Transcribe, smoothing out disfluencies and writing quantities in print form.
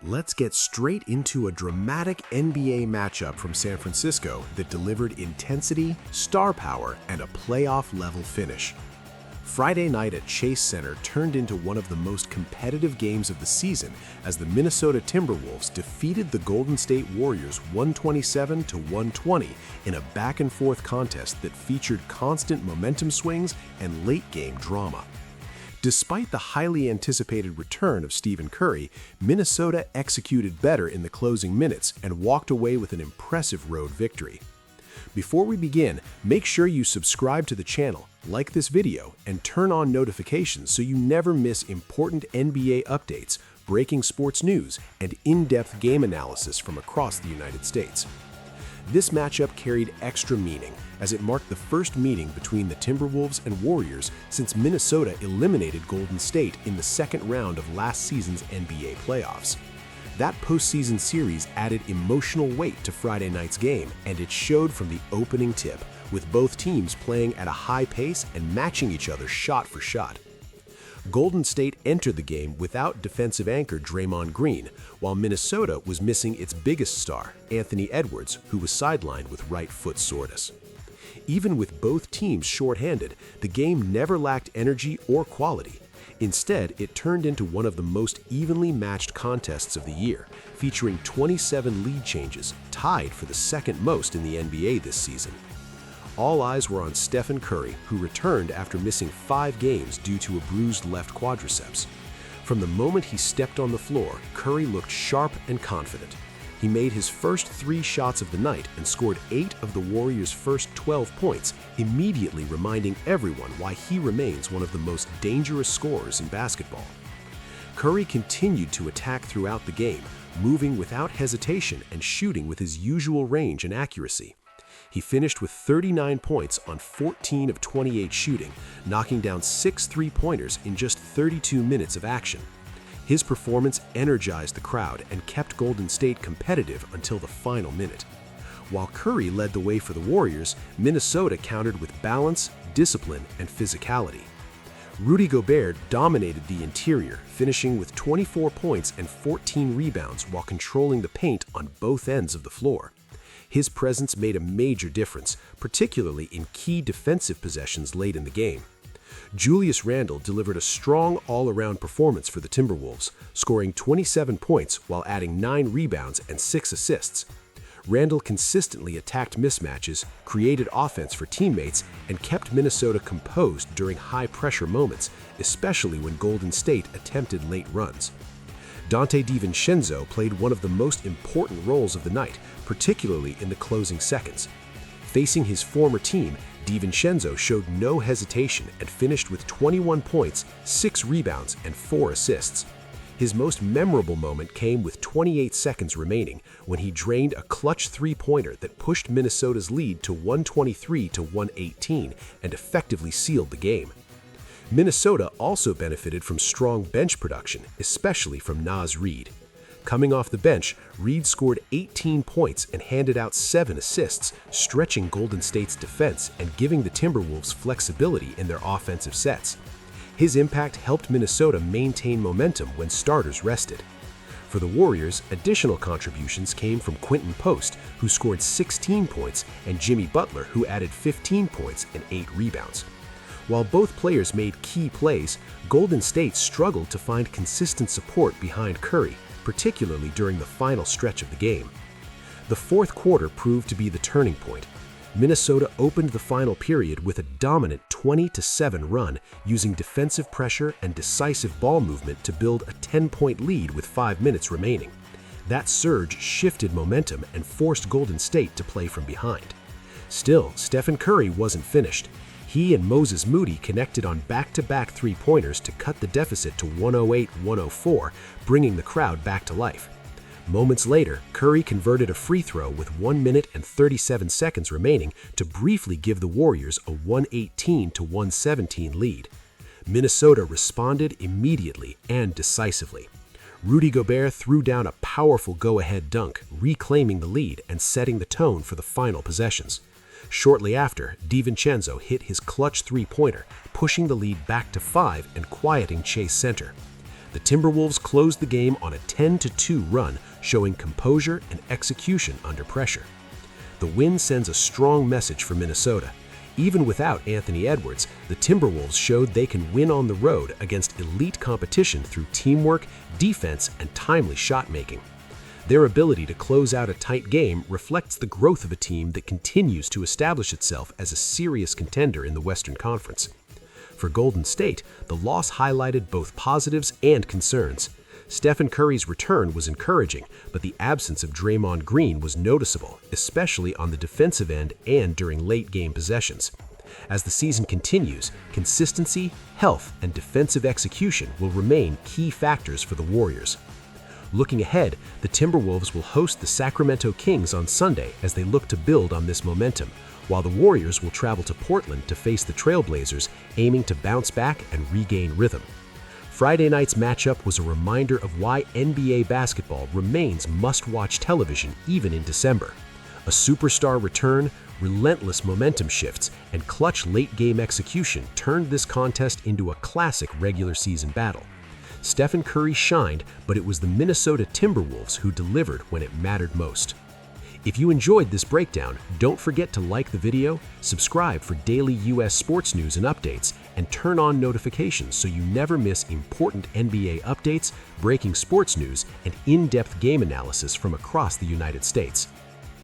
Let's get straight into a dramatic NBA matchup from San Francisco that delivered intensity, star power, and a playoff-level finish. Friday night at Chase Center turned into one of the most competitive games of the season as the Minnesota Timberwolves defeated the Golden State Warriors 127-120 in a back-and-forth contest that featured constant momentum swings and late-game drama. Despite the highly anticipated return of Stephen Curry, Minnesota executed better in the closing minutes and walked away with an impressive road victory. Before we begin, make sure you subscribe to the channel, like this video, and turn on notifications so you never miss important NBA updates, breaking sports news, and in-depth game analysis from across the United States. This matchup carried extra meaning as it marked the first meeting between the Timberwolves and Warriors since Minnesota eliminated Golden State in the second round of last season's NBA playoffs. That postseason series added emotional weight to Friday night's game, and it showed from the opening tip, with both teams playing at a high pace and matching each other shot for shot. Golden State entered the game without defensive anchor Draymond Green, while Minnesota was missing its biggest star, Anthony Edwards, who was sidelined with right foot soreness. Even with both teams shorthanded, the game never lacked energy or quality. Instead, it turned into one of the most evenly matched contests of the year, featuring 27 lead changes, tied for the second most in the NBA this season. All eyes were on Stephen Curry, who returned after missing 5 games due to a bruised left quadriceps. From the moment he stepped on the floor, Curry looked sharp and confident. He made his first 3 shots of the night and scored 8 of the Warriors' first 12 points, immediately reminding everyone why he remains one of the most dangerous scorers in basketball. Curry continued to attack throughout the game, moving without hesitation and shooting with his usual range and accuracy. He finished with 39 points on 14 of 28 shooting, knocking down 6 three-pointers in just 32 minutes of action. His performance energized the crowd and kept Golden State competitive until the final minute. While Curry led the way for the Warriors, Minnesota countered with balance, discipline, and physicality. Rudy Gobert dominated the interior, finishing with 24 points and 14 rebounds while controlling the paint on both ends of the floor. His presence made a major difference, particularly in key defensive possessions late in the game. Julius Randle delivered a strong all-around performance for the Timberwolves, scoring 27 points while adding 9 rebounds and 6 assists. Randle consistently attacked mismatches, created offense for teammates, and kept Minnesota composed during high-pressure moments, especially when Golden State attempted late runs. Donte DiVincenzo played one of the most important roles of the night, particularly in the closing seconds. Facing his former team, DiVincenzo showed no hesitation and finished with 21 points, 6 rebounds, and 4 assists. His most memorable moment came with 28 seconds remaining when he drained a clutch three-pointer that pushed Minnesota's lead to 123-118 and effectively sealed the game. Minnesota also benefited from strong bench production, especially from Naz Reid. Coming off the bench, Reid scored 18 points and handed out 7 assists, stretching Golden State's defense and giving the Timberwolves flexibility in their offensive sets. His impact helped Minnesota maintain momentum when starters rested. For the Warriors, additional contributions came from Quinton Post, who scored 16 points, and Jimmy Butler, who added 15 points and 8 rebounds. While both players made key plays, Golden State struggled to find consistent support behind Curry, particularly during the final stretch of the game. The fourth quarter proved to be the turning point. Minnesota opened the final period with a dominant 20-7 run, using defensive pressure and decisive ball movement to build a 10-point lead with 5 minutes remaining. That surge shifted momentum and forced Golden State to play from behind. Still, Stephen Curry wasn't finished. He and Moses Moody connected on back-to-back three-pointers to cut the deficit to 108-104, bringing the crowd back to life. Moments later, Curry converted a free throw with 1 minute and 37 seconds remaining to briefly give the Warriors a 118-117 lead. Minnesota responded immediately and decisively. Rudy Gobert threw down a powerful go-ahead dunk, reclaiming the lead and setting the tone for the final possessions. Shortly after, DiVincenzo hit his clutch three-pointer, pushing the lead back to 5 and quieting Chase Center. The Timberwolves closed the game on a 10-2 run, showing composure and execution under pressure. The win sends a strong message for Minnesota. Even without Anthony Edwards, the Timberwolves showed they can win on the road against elite competition through teamwork, defense, and timely shot-making. Their ability to close out a tight game reflects the growth of a team that continues to establish itself as a serious contender in the Western Conference. For Golden State, the loss highlighted both positives and concerns. Stephen Curry's return was encouraging, but the absence of Draymond Green was noticeable, especially on the defensive end and during late-game possessions. As the season continues, consistency, health, and defensive execution will remain key factors for the Warriors. Looking ahead, the Timberwolves will host the Sacramento Kings on Sunday as they look to build on this momentum, while the Warriors will travel to Portland to face the Trailblazers, aiming to bounce back and regain rhythm. Friday night's matchup was a reminder of why NBA basketball remains must-watch television even in December. A superstar return, relentless momentum shifts, and clutch late-game execution turned this contest into a classic regular season battle. Stephen Curry shined, but it was the Minnesota Timberwolves who delivered when it mattered most. If you enjoyed this breakdown, don't forget to like the video, subscribe for daily U.S. sports news and updates, and turn on notifications so you never miss important NBA updates, breaking sports news, and in-depth game analysis from across the United States.